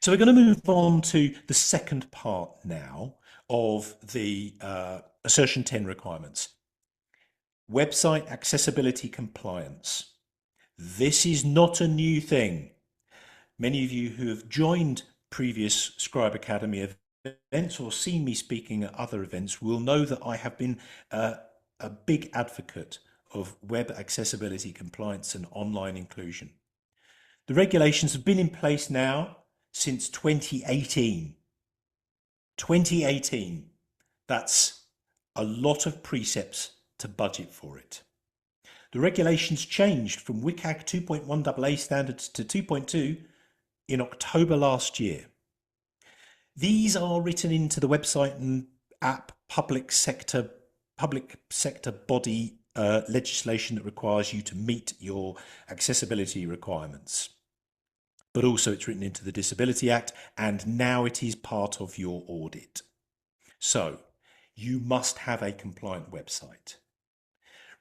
So we're going to move on to the second part now of the Assertion 10 requirements. Website accessibility compliance. This is not a new thing. Many of you who have joined previous Scribe Academy events or seen me speaking at other events will know that I have been a big advocate of web accessibility compliance and online inclusion. The regulations have been in place now since 2018. 2018. That's a lot of precepts to budget for it. The regulations changed from WCAG 2.1 AA standards to 2.2 in October last year. These are written into the website and app public sector body legislation that requires you to meet your accessibility requirements. But also it's written into the Disability Act, and now it is part of your audit. So you must have a compliant website.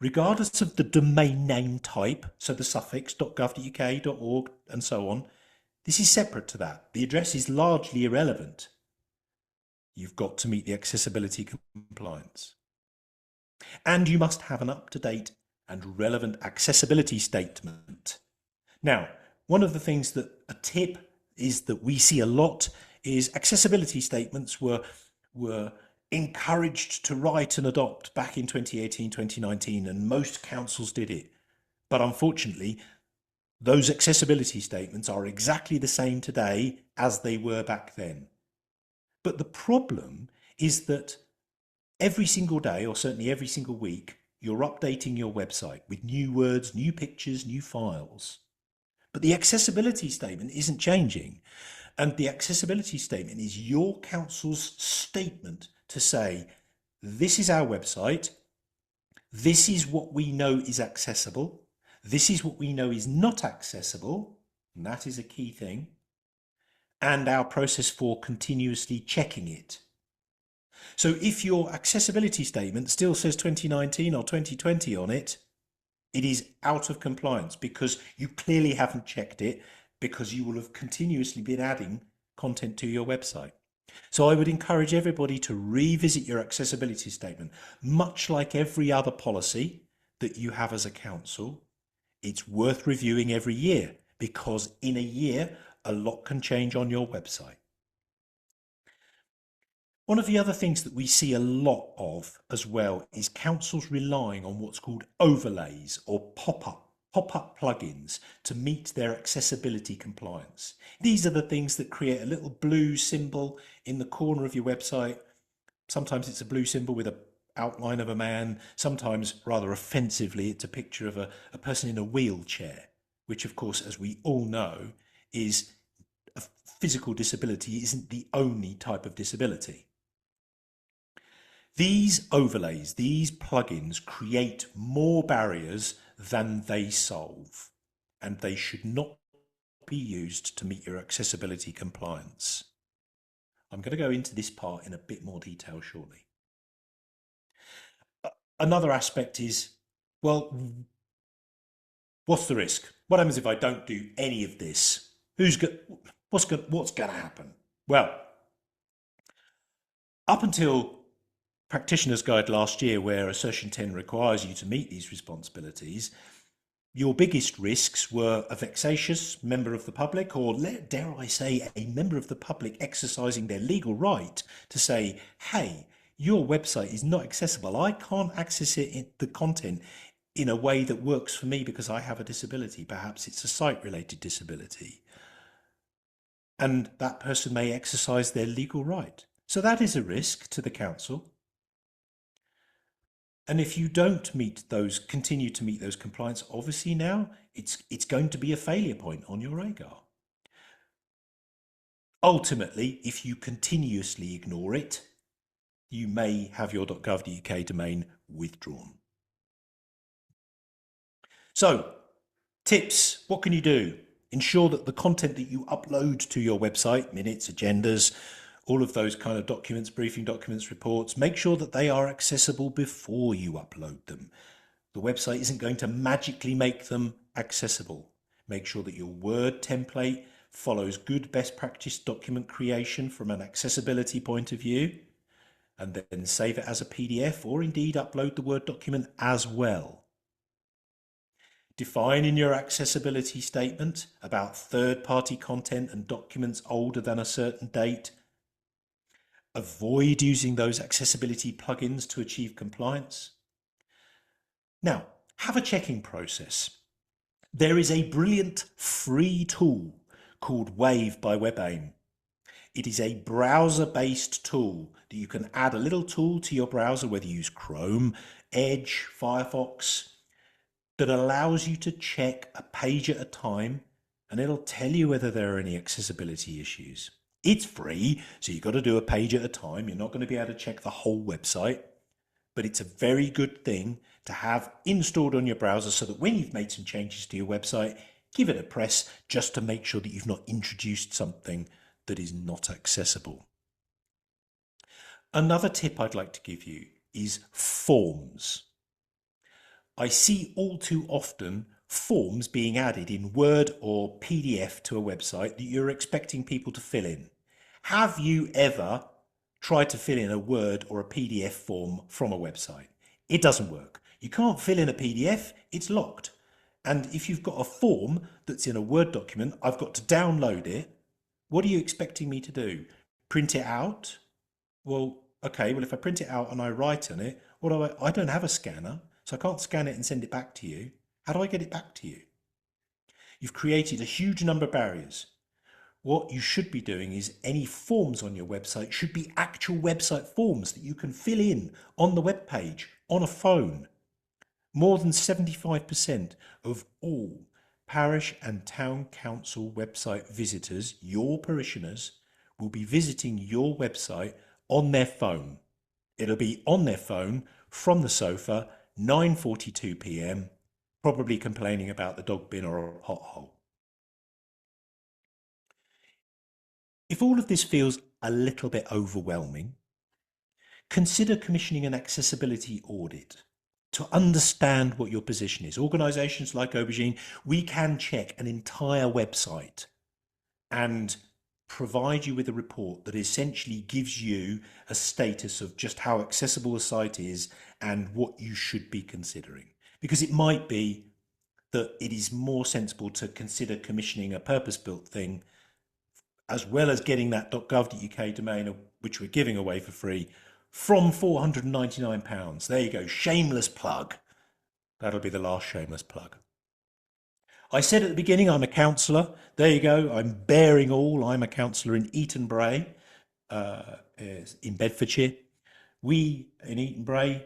Regardless of the domain name type, so the suffix .gov.uk, .org and so on, this is separate to that. The address is largely irrelevant. You've got to meet the accessibility compliance. And you must have an up-to-date and relevant accessibility statement. Now, one of the things that a tip is that we see a lot is accessibility statements were encouraged to write and adopt back in 2018, 2019, and most councils did it. But unfortunately, those accessibility statements are exactly the same today as they were back then. But the problem is that every single day, or certainly every single week, you're updating your website with new words, new pictures, new files. But the accessibility statement isn't changing. And the accessibility statement is your council's statement to say, this is our website, this is what we know is accessible, this is what we know is not accessible, and that is a key thing, and our process for continuously checking it. So if your accessibility statement still says 2019 or 2020 on it, it is out of compliance because you clearly haven't checked it, because you will have continuously been adding content to your website. So I would encourage everybody to revisit your accessibility statement. Much like every other policy that you have as a council, it's worth reviewing every year, because in a year, a lot can change on your website. One of the other things that we see a lot of as well is councils relying on what's called overlays or pop-up plugins to meet their accessibility compliance. These are the things that create a little blue symbol in the corner of your website. Sometimes it's a blue symbol with an outline of a man. Sometimes, rather offensively, it's a picture of a person in a wheelchair, which of course, as we all know, is a physical disability isn't the only type of disability. These overlays, these plugins create more barriers than they solve, and they should not be used to meet your accessibility compliance. I'm going to go into this part in a bit more detail shortly. Another aspect is, well, what's the risk? What happens if I don't do any of this? What's going to happen? Well, up until Practitioner's Guide last year, where Assertion 10 requires you to meet these responsibilities, your biggest risks were a vexatious member of the public, or dare I say, a member of the public exercising their legal right to say, hey, your website is not accessible. I can't access the content in a way that works for me because I have a disability. Perhaps it's a site-related disability. And that person may exercise their legal right. So that is a risk to the council. And if you don't continue to meet those compliance, obviously now it's going to be a failure point on your radar. Ultimately, if you continuously ignore it, you may have your .gov.uk domain withdrawn. So, tips, what can you do? Ensure that the content that you upload to your website, minutes, agendas, all of those kind of documents, briefing documents, reports, make sure that they are accessible before you upload them. The website isn't going to magically make them accessible. Make sure that your Word template follows good best practice document creation from an accessibility point of view, and then save it as a PDF or indeed upload the Word document as well. Define in your accessibility statement about third-party content and documents older than a certain date. Avoid using those accessibility plugins to achieve compliance. Now, have a checking process. There is a brilliant free tool called Wave by WebAIM. It is a browser-based tool that you can add a little tool to your browser, whether you use Chrome, Edge, Firefox, that allows you to check a page at a time, and it'll tell you whether there are any accessibility issues. It's free, so you've got to do a page at a time. You're not going to be able to check the whole website, but it's a very good thing to have installed on your browser so that when you've made some changes to your website, give it a press just to make sure that you've not introduced something that is not accessible. Another tip I'd like to give you is forms. I see all too often forms being added in Word or PDF to a website that you're expecting people to fill in. Have you ever tried to fill in a Word or a PDF form from a website? It doesn't work. You can't fill in a PDF, it's locked. And if you've got a form that's in a Word document, I've got to download it. What are you expecting me to do? Print it out? Well, okay, well if I print it out and I write on it, I don't have a scanner. So I can't scan it and send it back to you. How do I get it back to you? You've created a huge number of barriers. What you should be doing is any forms on your website should be actual website forms that you can fill in on the web page, on a phone. More than 75% of all parish and town council website visitors, your parishioners, will be visiting your website on their phone. It'll be on their phone from the sofa, 9:42 p.m, probably complaining about the dog bin or a pothole. If all of this feels a little bit overwhelming, consider commissioning an accessibility audit to understand what your position is. Organisations like Aubergine, we can check an entire website and provide you with a report that essentially gives you a status of just how accessible the site is and what you should be considering. Because it might be that it is more sensible to consider commissioning a purpose-built thing as well as getting that .gov.uk domain, which we're giving away for free, from £499. There you go, shameless plug. That'll be the last shameless plug. I said at the beginning, I'm a councillor. There you go. I'm bearing all. I'm a councillor in Eaton Bray, in Bedfordshire. We in Eaton Bray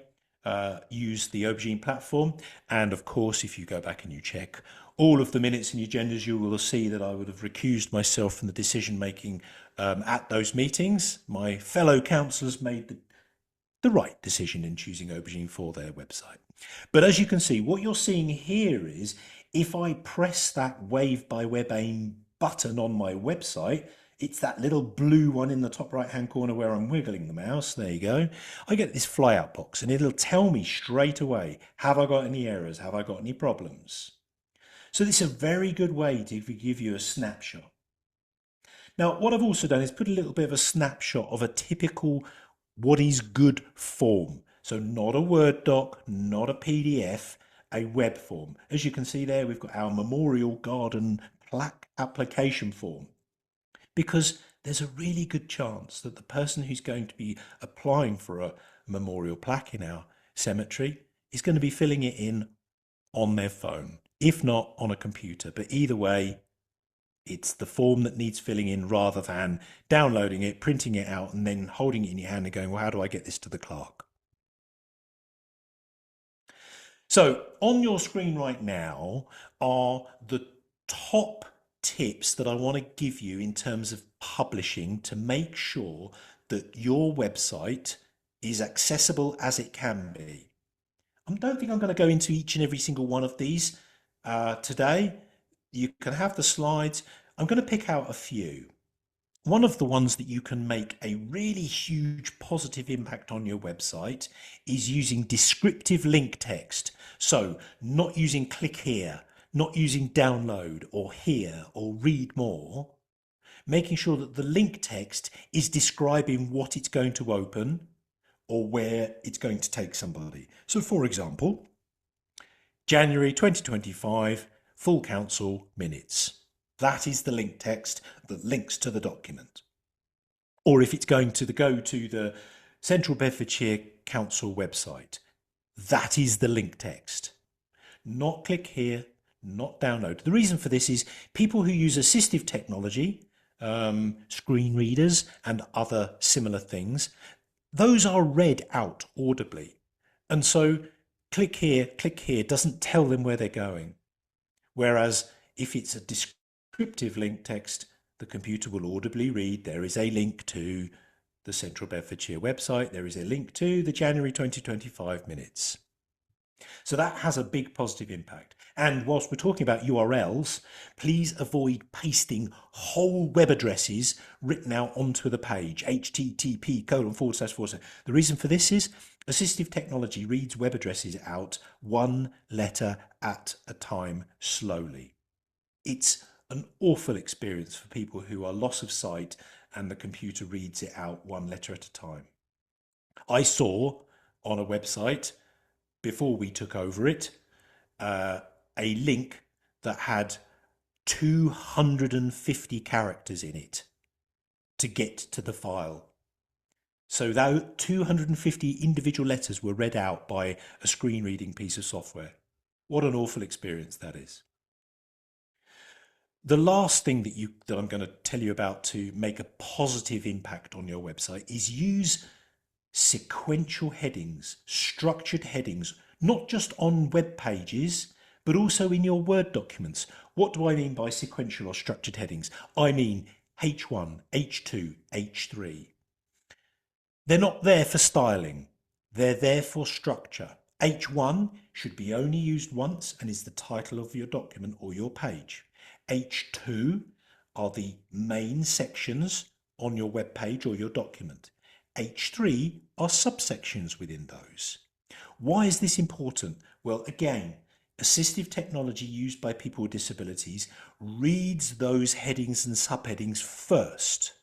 use the Aubergine platform. And of course, if you go back and you check all of the minutes and agendas, you will see that I would have recused myself from the decision making at those meetings. My fellow councillors made the right decision in choosing Aubergine for their website. But as you can see, what you're seeing here is if I press that Wave by WebAIM button on my website, it's that little blue one in the top right hand corner where I'm wiggling the mouse. There you go. I get this fly out box and it'll tell me straight away, have I got any errors? Have I got any problems? So this is a very good way to give you a snapshot. Now, what I've also done is put a little bit of a snapshot of a typical what is good form. So not a Word doc, not a PDF, a web form. As you can see there, we've got our Memorial Garden plaque application form, because there's a really good chance that the person who's going to be applying for a memorial plaque in our cemetery is going to be filling it in on their phone, if not on a computer. But either way, it's the form that needs filling in rather than downloading it, printing it out, and then holding it in your hand and going, well, how do I get this to the clerk? So on your screen right now are the top tips that I want to give you in terms of publishing to make sure that your website is accessible as it can be. I don't think I'm going to go into each and every single one of these today. You can have the slides. I'm going to pick out a few. One of the ones that you can make a really huge positive impact on your website is using descriptive link text. So not using click here, not using download or here or read more, making sure that the link text is describing what it's going to open or where it's going to take somebody. So for example, January 2025, full council minutes. That is the link text that links to the document. Or if it's going to go to the Central Bedfordshire Council website, that is the link text. Not click here, not download. The reason for this is people who use assistive technology, screen readers and other similar things, those are read out audibly. And so click here doesn't tell them where they're going. Whereas if it's a descriptive link text, the computer will audibly read, there is a link to the Central Bedfordshire website, there is a link to the January 2025 minutes. So that has a big positive impact. And whilst we're talking about URLs, please avoid pasting whole web addresses written out onto the page, http://. The reason for this is assistive technology reads web addresses out one letter at a time slowly. It's an awful experience for people who are loss of sight and the computer reads it out one letter at a time. I saw on a website, before we took over it, a link that had 250 characters in it to get to the file. So that 250 individual letters were read out by a screen reading piece of software. What an awful experience that is. The last thing that I'm going to tell you about to make a positive impact on your website is use sequential headings, structured headings, not just on web pages, but also in your Word documents. What do I mean by sequential or structured headings? I mean H1, H2, H3. They're not there for styling. They're there for structure. H1 should be only used once and is the title of your document or your page. H2 are the main sections on your web page or your document. H3 are subsections within those. Why is this important? Well, again, assistive technology used by people with disabilities reads those headings and subheadings first.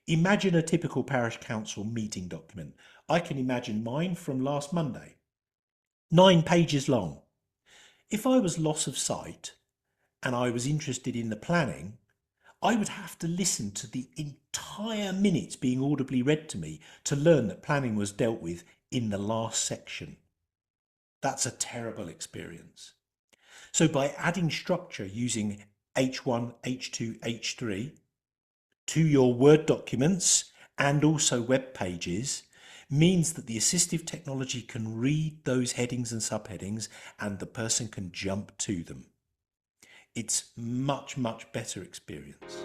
Imagine a typical parish council meeting document. I can imagine mine from last Monday. 9 pages long. If I was loss of sight and I was interested in the planning, I would have to listen to the entire minutes being audibly read to me to learn that planning was dealt with in the last section. That's a terrible experience. So by adding structure using H1, H2, H3 to your Word documents and also web pages means that the assistive technology can read those headings and subheadings and the person can jump to them. It's much, much better experience.